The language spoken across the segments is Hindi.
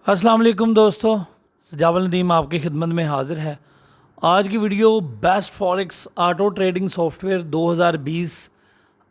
अस्सलाम वालेकुम दोस्तों, सजावल नदीम आपकी खिदमत में हाजिर है। आज की video best forex auto trading software 2020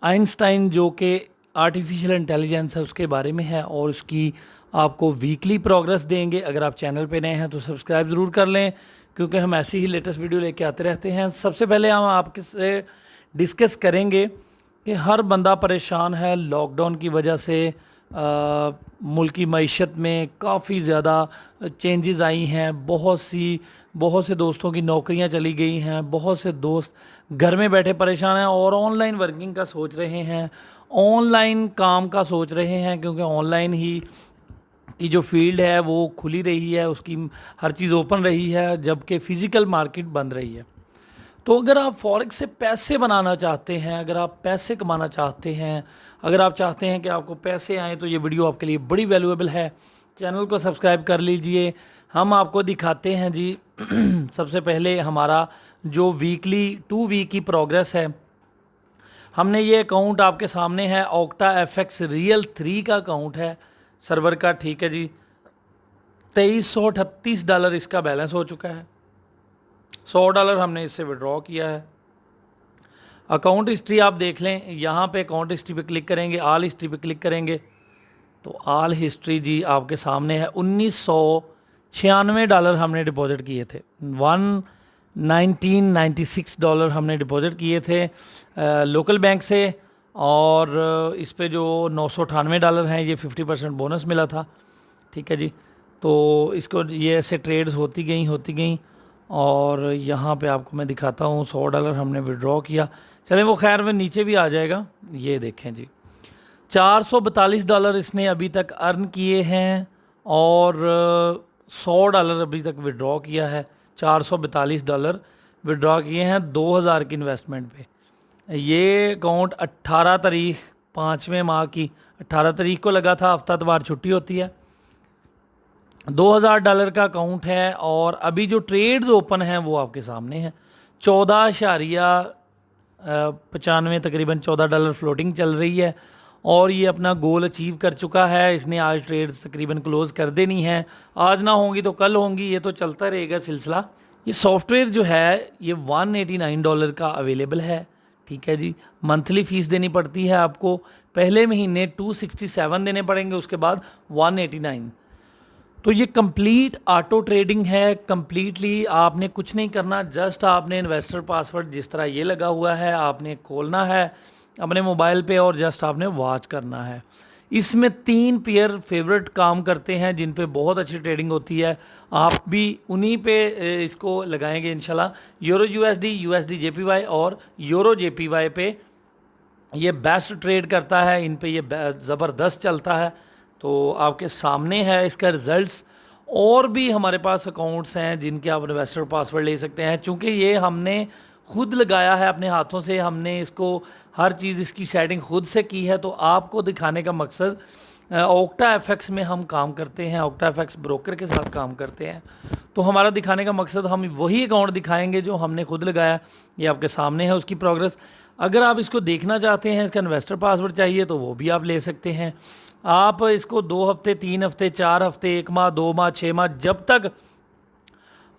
Einstein जो कि आर्टिफिशियल इंटेलिजेंस है उसके बारे में है और उसकी आपको वीकली प्रोग्रेस देंगे। अगर आप चैनल पे नए हैं तो सब्सक्राइब ज़रूर कर लें क्योंकि हम ऐसी ही लेटेस्ट वीडियो लेके आते रहते हैं। सबसे पहले हम आपसे डिस्कस करेंगे कि हर बंदा परेशान है लॉकडाउन की वजह से। मुल्क की मईशत में काफ़ी ज़्यादा चेंजेस आई हैं। बहुत से दोस्तों की नौकरियां चली गई हैं। बहुत से दोस्त घर में बैठे परेशान हैं और ऑनलाइन वर्किंग का सोच रहे हैं, ऑनलाइन काम का सोच रहे हैं क्योंकि ऑनलाइन ही की जो फील्ड है वो खुली रही है, उसकी हर चीज़ ओपन रही है, जबकि फ़िज़िकल मार्केट बंद रही है। तो अगर आप फॉरेक्स से पैसे बनाना चाहते हैं, अगर आप पैसे कमाना चाहते हैं, अगर आप चाहते हैं कि आपको पैसे आएँ तो ये वीडियो आपके लिए बड़ी वैल्यूएबल है। चैनल को सब्सक्राइब कर लीजिए। हम आपको दिखाते हैं जी सबसे पहले हमारा जो वीकली 2 वीक की प्रोग्रेस है। हमने ये अकाउंट आपके सामने है, ऑक्टा एफएक्स रियल 3 का अकाउंट है सर्वर का, ठीक है जी। $2338 इसका बैलेंस हो चुका है। $100 हमने इससे विड्रॉ किया है। अकाउंट हिस्ट्री आप देख लें, यहाँ पे अकाउंट हिस्ट्री पे क्लिक करेंगे, ऑल हिस्ट्री पे क्लिक करेंगे तो ऑल हिस्ट्री जी आपके सामने है। $1996 हमने डिपॉजिट किए थे, $1996 हमने डिपॉजिट किए थे लोकल बैंक से। और इस पे जो $998 हैं ये 50% बोनस मिला था, ठीक है जी। तो इसको ये ऐसे ट्रेड्स होती गई और यहाँ पे आपको मैं दिखाता हूँ। $100 हमने विड्रॉ किया, चलें वो खैर में नीचे भी आ जाएगा। ये देखें जी, $442 इसने अभी तक अर्न किए हैं और $100 अभी तक विड्रॉ किया है। $442 विड्रॉ किए हैं 2000 की इन्वेस्टमेंट पे। ये अकाउंट 18 तारीख 5वें माह की 18 तारीख को लगा था, हफ्तावार छुट्टी होती है। $2000 का अकाउंट है और अभी जो ट्रेड्स ओपन हैं वो आपके सामने हैं। 14.95 तकरीबन $14 फ्लोटिंग चल रही है और ये अपना गोल अचीव कर चुका है। इसने आज ट्रेड्स तकरीबन क्लोज कर देनी है, आज ना होंगी तो कल होंगी, ये तो चलता रहेगा सिलसिला। ये सॉफ्टवेयर जो है ये $189 का अवेलेबल है, ठीक है जी। मंथली फ़ीस देनी पड़ती है आपको, पहले महीने 267 देने पड़ेंगे, उसके बाद 189। तो ये कंप्लीट ऑटो ट्रेडिंग है। कंप्लीटली आपने कुछ नहीं करना, जस्ट आपने इन्वेस्टर पासवर्ड जिस तरह ये लगा हुआ है आपने खोलना है अपने मोबाइल पे और जस्ट आपने वॉच करना है। इसमें 3 पेयर फेवरेट काम करते हैं जिन पे बहुत अच्छी ट्रेडिंग होती है। आप भी उन्हीं पे इसको लगाएंगे इंशाल्लाह। यूरो यूएसडी, यूएसडी जेपीवाई और यूरो जेपीवाई पे ये बेस्ट ट्रेड करता है, इन पे ये ज़बरदस्त चलता है। तो आपके सामने है इसका रिजल्ट्स। और भी हमारे पास अकाउंट्स हैं जिनके आप इन्वेस्टर पासवर्ड ले सकते हैं। चूँकि ये हमने खुद लगाया है अपने हाथों से, हमने इसको हर चीज़ इसकी सेटिंग खुद से की है, तो आपको दिखाने का मकसद ऑक्टा एफएक्स में हम काम करते हैं, ऑक्टा एफएक्स ब्रोकर के साथ काम करते हैं। तो हमारा दिखाने का मकसद, हम वही अकाउंट दिखाएंगे जो हमने खुद लगाया। ये आपके सामने है उसकी प्रोग्रेस। अगर आप इसको देखना चाहते हैं, इसका इन्वेस्टर पासवर्ड चाहिए तो वो भी आप ले सकते हैं। आप इसको 2 हफ्ते, 3 हफ्ते, 4 हफ्ते, 1 माह, 2 माह, 6 माह, जब तक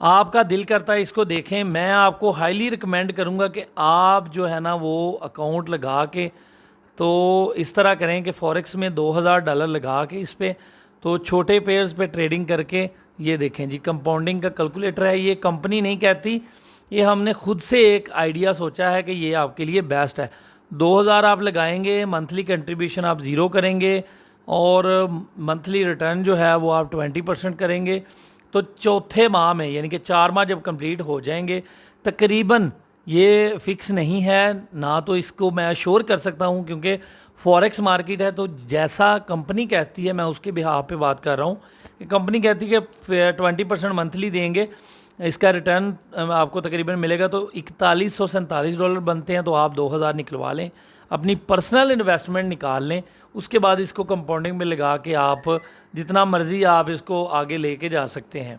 आपका दिल करता है इसको देखें। मैं आपको हाईली रिकमेंड करूंगा कि आप जो है ना वो अकाउंट लगा के तो इस तरह करें कि फॉरेक्स में $2000 लगा के इस पे तो छोटे पेयर्स पे ट्रेडिंग करके ये देखें जी, कंपाउंडिंग का कैलकुलेटर है। ये कंपनी नहीं कहती, ये हमने खुद से एक आइडिया सोचा है कि ये आपके लिए बेस्ट है। 2000 आप लगाएंगे, मंथली कंट्रीब्यूशन आप ज़ीरो करेंगे और मंथली रिटर्न जो है वो आप 20% करेंगे। तो चौथे माह में यानी कि 4 माह जब कंप्लीट हो जाएंगे तकरीबन, ये फिक्स नहीं है ना, तो इसको मैं अश्योर कर सकता हूँ क्योंकि फॉरेक्स मार्केट है। तो जैसा कंपनी कहती है, मैं उसके बिहाफ पे बात कर रहा हूँ कि कंपनी कहती है कि 20% मंथली देंगे, इसका रिटर्न आपको तकरीबन मिलेगा। तो $4147 बनते हैं, तो आप 2000 निकलवा लें, अपनी पर्सनल इन्वेस्टमेंट निकाल लें। उसके बाद इसको कंपाउंडिंग में लगा के आप जितना मर्ज़ी आप इसको आगे लेके जा सकते हैं।